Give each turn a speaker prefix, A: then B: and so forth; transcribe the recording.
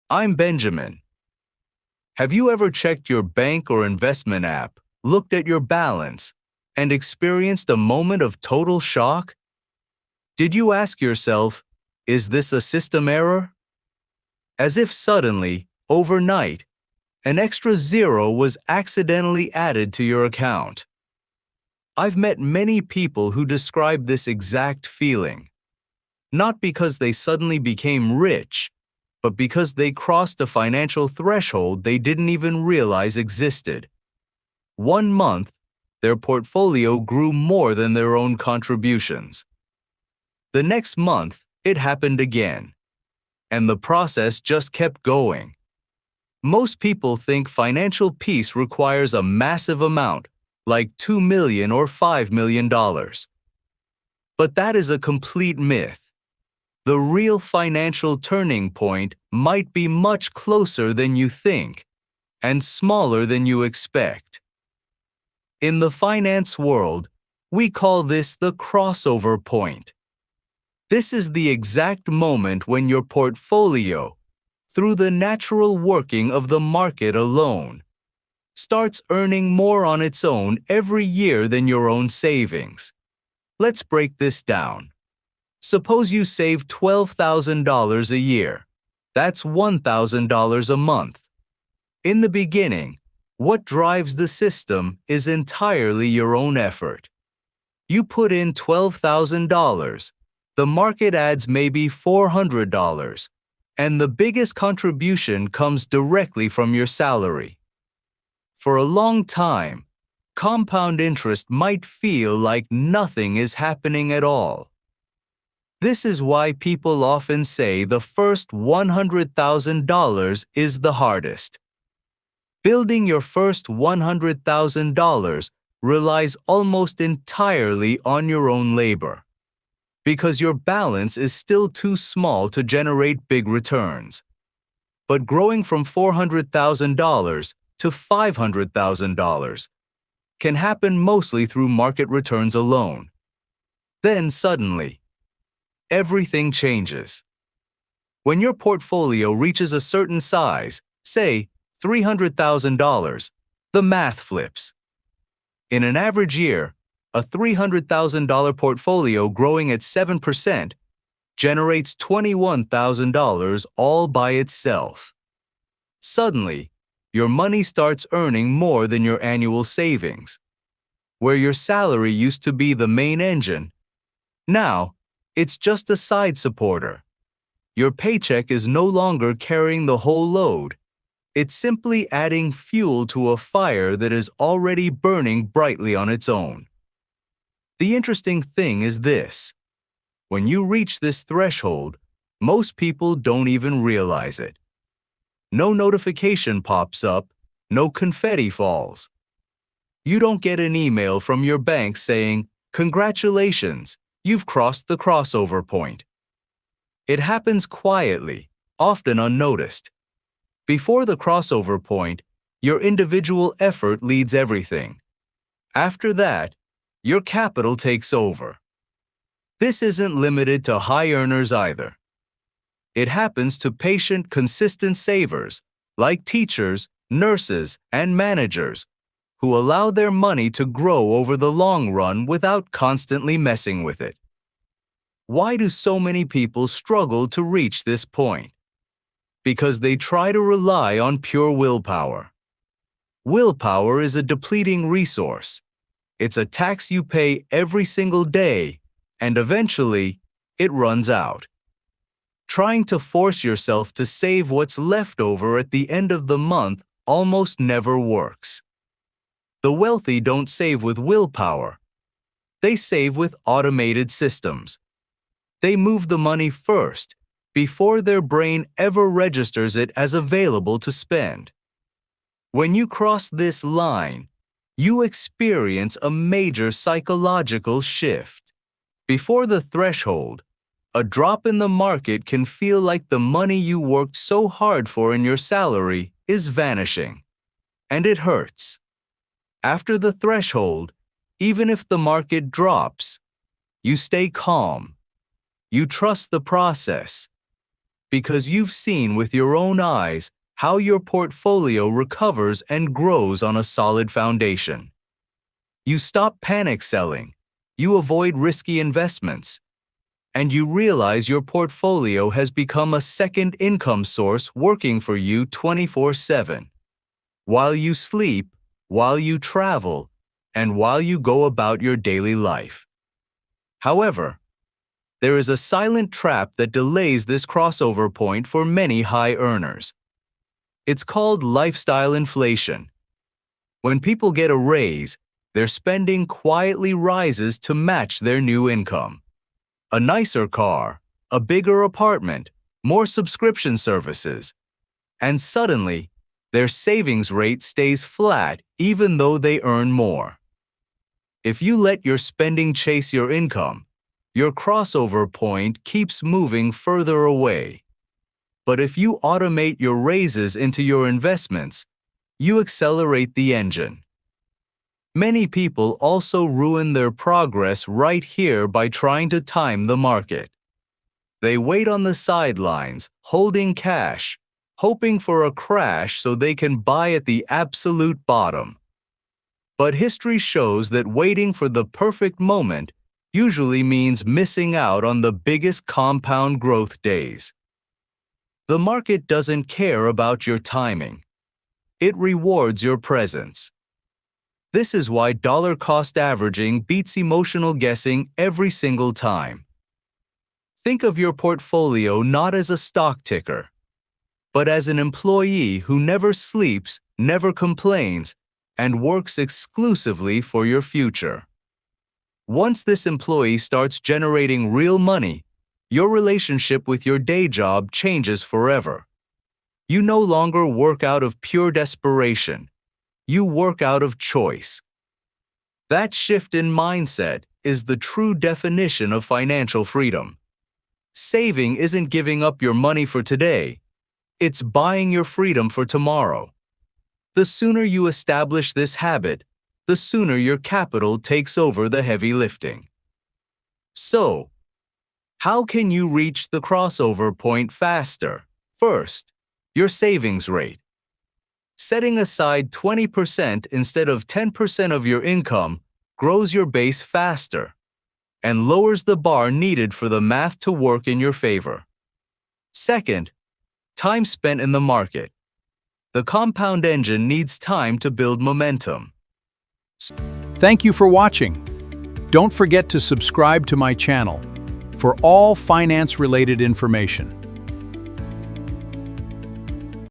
A: I'm Benjamin. Have you ever checked your bank or investment app, looked at your balance, and experienced a moment of total shock? Did you ask yourself, is this a system error? As if suddenly, overnight, an extra zero was accidentally added to your account. I've met many people who describe this exact feeling, not because they suddenly became rich, but because they crossed a financial threshold they didn't even realize existed. 1 month, their portfolio grew more than their own contributions. The next month, it happened again, and the process just kept going. Most people think financial peace requires a massive amount, like $2 million or $5 million. But that is a complete myth. The real financial turning point might be much closer than you think, and smaller than you expect. In the finance world, we call this the crossover point. This is the exact moment when your portfolio, through the natural working of the market alone, starts earning more on its own every year than your own savings. Let's break this down. Suppose you save $12,000 a year. That's $1,000 a month. In the beginning, what drives the system is entirely your own effort. You put in $12,000. The market adds maybe $400, and the biggest contribution comes directly from your salary. For a long time, compound interest might feel like nothing is happening at all. This is why people often say the first $100,000 is the hardest. Building your first $100,000 relies almost entirely on your own labor, because your balance is still too small to generate big returns. But growing from $400,000 to $500,000 can happen mostly through market returns alone. Then suddenly, everything changes. When your portfolio reaches a certain size, say $300,000, the math flips. In an average year, a $300,000 portfolio growing at 7% generates $21,000 all by itself. Suddenly, your money starts earning more than your annual savings. Where your salary used to be the main engine, now it's just a side supporter. Your paycheck is no longer carrying the whole load. It's simply adding fuel to a fire that is already burning brightly on its own. The interesting thing is this. When you reach this threshold, most people don't even realize it. No notification pops up, no confetti falls. You don't get an email from your bank saying, "Congratulations, you've crossed the crossover point." It happens quietly, often unnoticed. Before the crossover point, your individual effort leads everything. After that, your capital takes over. This isn't limited to high earners either. It happens to patient, consistent savers, like teachers, nurses, and managers, who allow their money to grow over the long run without constantly messing with it. Why do so many people struggle to reach this point? Because they try to rely on pure willpower. Willpower is a depleting resource. It's a tax you pay every single day, and eventually, it runs out. Trying to force yourself to save what's left over at the end of the month almost never works. The wealthy don't save with willpower. They save with automated systems. They move the money first, before their brain ever registers it as available to spend. When you cross this line, you experience a major psychological shift. Before the threshold, a drop in the market can feel like the money you worked so hard for in your salary is vanishing, and it hurts. After the threshold, even if the market drops, you stay calm. You trust the process. because you've seen with your own eyes how your portfolio recovers and grows on a solid foundation. You stop panic selling, you avoid risky investments, and you realize your portfolio has become a second income source working for you 24/7. While you sleep, while you travel, and while you go about your daily life. However, there is a silent trap that delays this crossover point for many high earners. It's called lifestyle inflation. When people get a raise, their spending quietly rises to match their new income. A nicer car, a bigger apartment, more subscription services, and suddenly, their savings rate stays flat even though they earn more. If you let your spending chase your income, your crossover point keeps moving further away. But if you automate your raises into your investments, you accelerate the engine. Many people also ruin their progress right here by trying to time the market. They wait on the sidelines, holding cash, hoping for a crash so they can buy at the absolute bottom. But history shows that waiting for the perfect moment usually means missing out on the biggest compound growth days. The market doesn't care about your timing. It rewards your presence. This is why dollar-cost averaging beats emotional guessing every single time. Think of your portfolio not as a stock ticker, but as an employee who never sleeps, never complains, and works exclusively for your future. Once this employee starts generating real money, your relationship with your day job changes forever. You no longer work out of pure desperation. You work out of choice. That shift in mindset is the true definition of financial freedom. Saving isn't giving up your money for today. It's buying your freedom for tomorrow. The sooner you establish this habit, the sooner your capital takes over the heavy lifting. So, how can you reach the crossover point faster? First, your savings rate. Setting aside 20% instead of 10% of your income grows your base faster and lowers the bar needed for the math to work in your favor. Second, time spent in the market. The compound engine needs time to build momentum.
B: Thank you for watching. Don't forget to subscribe to my channel for all finance-related information.